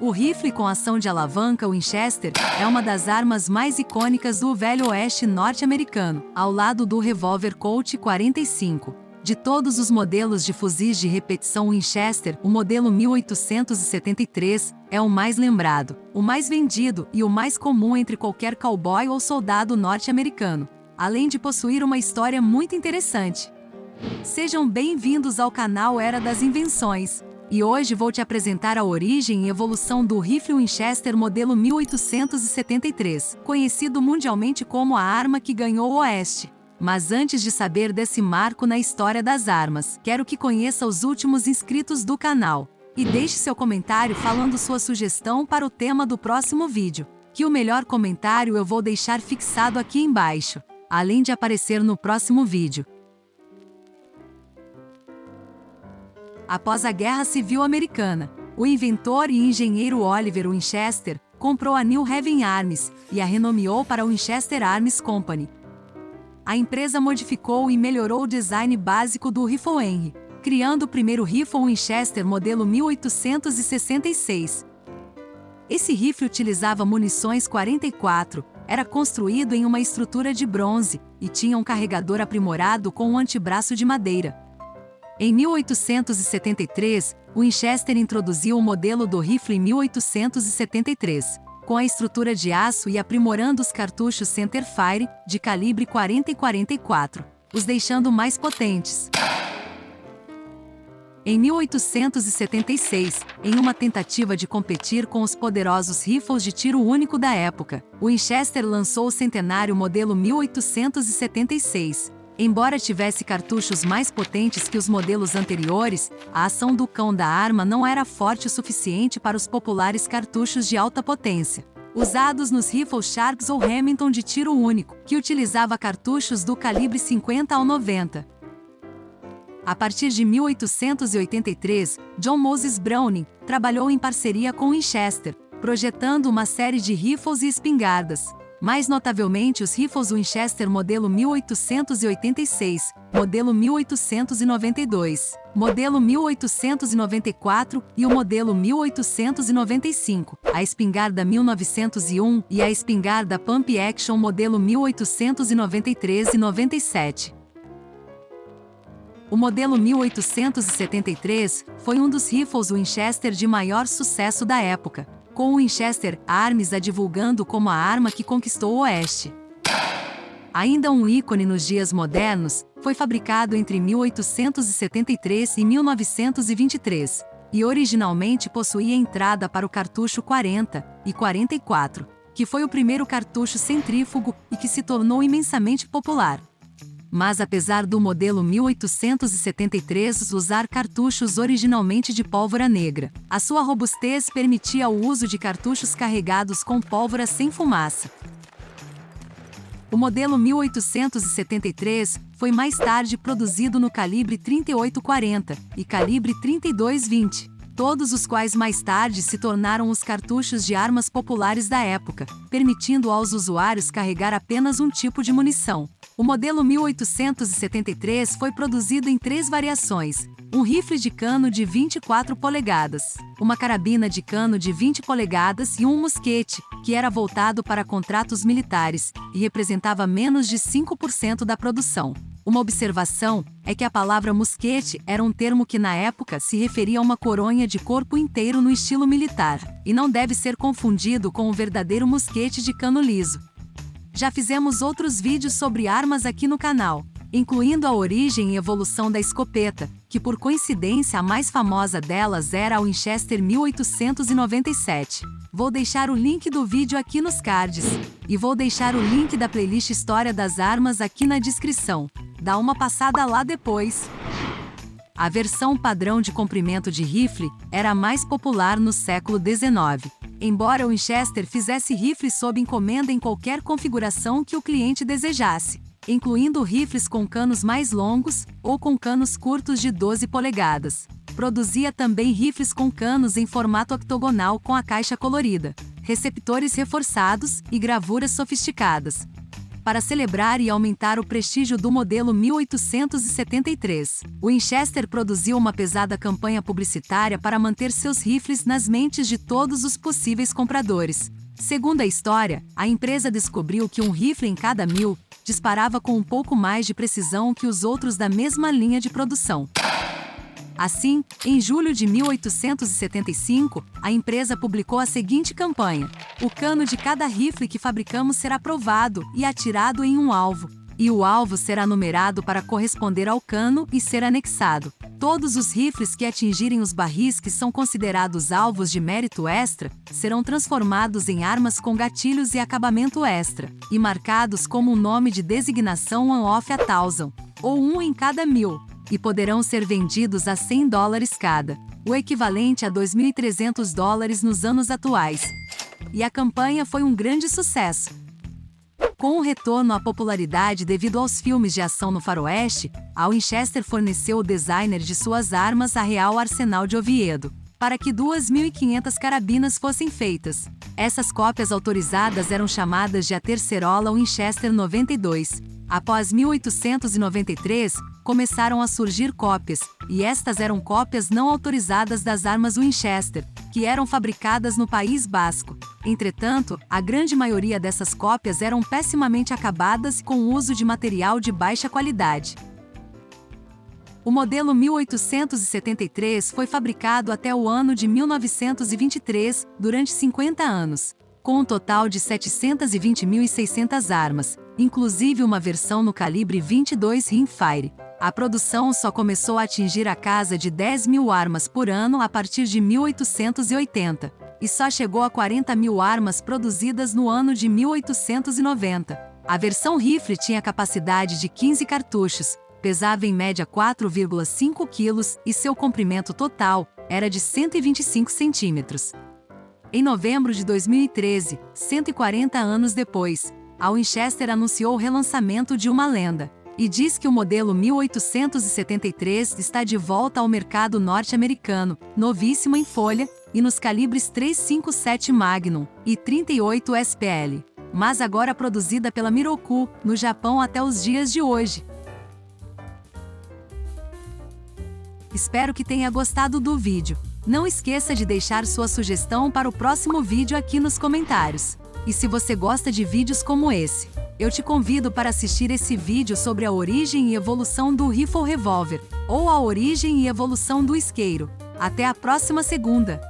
O rifle com ação de alavanca Winchester é uma das armas mais icônicas do Velho Oeste norte-americano, ao lado do revólver Colt 45. De todos os modelos de fuzis de repetição Winchester, o modelo 1873 é o mais lembrado, o mais vendido e o mais comum entre qualquer cowboy ou soldado norte-americano, além de possuir uma história muito interessante. Sejam bem-vindos ao canal Era das Invenções, e hoje vou te apresentar a origem e evolução do rifle Winchester modelo 1873, conhecido mundialmente como a arma que ganhou o Oeste. Mas antes de saber desse marco na história das armas, quero que conheça os últimos inscritos do canal. E deixe seu comentário falando sua sugestão para o tema do próximo vídeo, que o melhor comentário eu vou deixar fixado aqui embaixo, além de aparecer no próximo vídeo. Após a Guerra Civil Americana, o inventor e engenheiro Oliver Winchester comprou a New Haven Arms e a renomeou para Winchester Arms Company. A empresa modificou e melhorou o design básico do Rifle Henry, criando o primeiro rifle Winchester modelo 1866. Esse rifle utilizava munições 44, era construído em uma estrutura de bronze e tinha um carregador aprimorado com um antebraço de madeira. Em 1873, Winchester introduziu o modelo do rifle 1873, com a estrutura de aço e aprimorando os cartuchos centerfire de calibre 40 e 44, os deixando mais potentes. Em 1876, em uma tentativa de competir com os poderosos rifles de tiro único da época, Winchester lançou o centenário modelo 1876. Embora tivesse cartuchos mais potentes que os modelos anteriores, a ação do cão da arma não era forte o suficiente para os populares cartuchos de alta potência, usados nos rifles Sharps ou Remington de tiro único, que utilizava cartuchos do calibre 50 ao 90. A partir de 1883, John Moses Browning trabalhou em parceria com Winchester, projetando uma série de rifles e espingardas. Mais notavelmente os rifles Winchester modelo 1886, modelo 1892, modelo 1894 e o modelo 1895, a espingarda 1901 e a espingarda Pump Action modelo 1893 e 97. O modelo 1873 foi um dos rifles Winchester de maior sucesso da época, com o Winchester Arms a divulgando como a arma que conquistou o Oeste. Ainda um ícone nos dias modernos, foi fabricado entre 1873 e 1923, e originalmente possuía entrada para o cartucho 40 e 44, que foi o primeiro cartucho centrífugo e que se tornou imensamente popular. Mas apesar do modelo 1873 usar cartuchos originalmente de pólvora negra, a sua robustez permitia o uso de cartuchos carregados com pólvora sem fumaça. O modelo 1873 foi mais tarde produzido no calibre 38-40 e calibre 32-20, todos os quais mais tarde se tornaram os cartuchos de armas populares da época, permitindo aos usuários carregar apenas um tipo de munição. O modelo 1873 foi produzido em 3 variações: um rifle de cano de 24 polegadas, uma carabina de cano de 20 polegadas e um mosquete, que era voltado para contratos militares e representava menos de 5% da produção. Uma observação é que a palavra mosquete era um termo que na época se referia a uma coronha de corpo inteiro no estilo militar, e não deve ser confundido com o verdadeiro mosquete de cano liso. Já fizemos outros vídeos sobre armas aqui no canal, incluindo a origem e evolução da escopeta, que por coincidência a mais famosa delas era a Winchester 1897. Vou deixar o link do vídeo aqui nos cards, e vou deixar o link da playlist História das Armas aqui na descrição. Dá uma passada lá depois. A versão padrão de comprimento de rifle era a mais popular no século XIX. Embora o Winchester fizesse rifles sob encomenda em qualquer configuração que o cliente desejasse, incluindo rifles com canos mais longos ou com canos curtos de 12 polegadas. Produzia também rifles com canos em formato octogonal com a caixa colorida, receptores reforçados e gravuras sofisticadas. para celebrar e aumentar o prestígio do modelo 1873. O Winchester produziu uma pesada campanha publicitária para manter seus rifles nas mentes de todos os possíveis compradores. Segundo a história, a empresa descobriu que um rifle em cada 1000 disparava com um pouco mais de precisão que os outros da mesma linha de produção. Assim, em julho de 1875, a empresa publicou a seguinte campanha: o cano de cada rifle que fabricamos será provado e atirado em um alvo, e o alvo será numerado para corresponder ao cano e ser anexado. Todos os rifles que atingirem os barris que são considerados alvos de mérito extra serão transformados em armas com gatilhos e acabamento extra, e marcados como um nome de designação One of a Thousand, ou um em cada 1000. E poderão ser vendidos a $100 cada, o equivalente a $2.300 nos anos atuais. E a campanha foi um grande sucesso. Com o retorno à popularidade devido aos filmes de ação no faroeste, a Winchester forneceu o designer de suas armas a Real Arsenal de Oviedo, para que 2.500 carabinas fossem feitas. Essas cópias autorizadas eram chamadas de a Tercerola Winchester 92. Após 1893, começaram a surgir cópias, e estas eram cópias não autorizadas das armas Winchester, que eram fabricadas no País Basco. Entretanto, a grande maioria dessas cópias eram pessimamente acabadas e com o uso de material de baixa qualidade. O modelo 1873 foi fabricado até o ano de 1923, durante 50 anos, com um total de 720.600 armas, inclusive uma versão no calibre 22 rimfire. A produção só começou a atingir a casa de 10.000 armas por ano a partir de 1880, e só chegou a 40.000 armas produzidas no ano de 1890. A versão rifle tinha capacidade de 15 cartuchos, pesava em média 4,5 kg e seu comprimento total era de 125 centímetros. Em novembro de 2013, 140 anos depois, a Winchester anunciou o relançamento de uma lenda, e diz que o modelo 1873 está de volta ao mercado norte-americano, novíssimo em folha, e nos calibres 357 Magnum e 38 SPL, mas agora produzida pela Miroku, no Japão até os dias de hoje. Espero que tenha gostado do vídeo. Não esqueça de deixar sua sugestão para o próximo vídeo aqui nos comentários. E se você gosta de vídeos como esse, eu te convido para assistir esse vídeo sobre a origem e evolução do Rifle Revolver, ou a origem e evolução do isqueiro. Até a próxima segunda!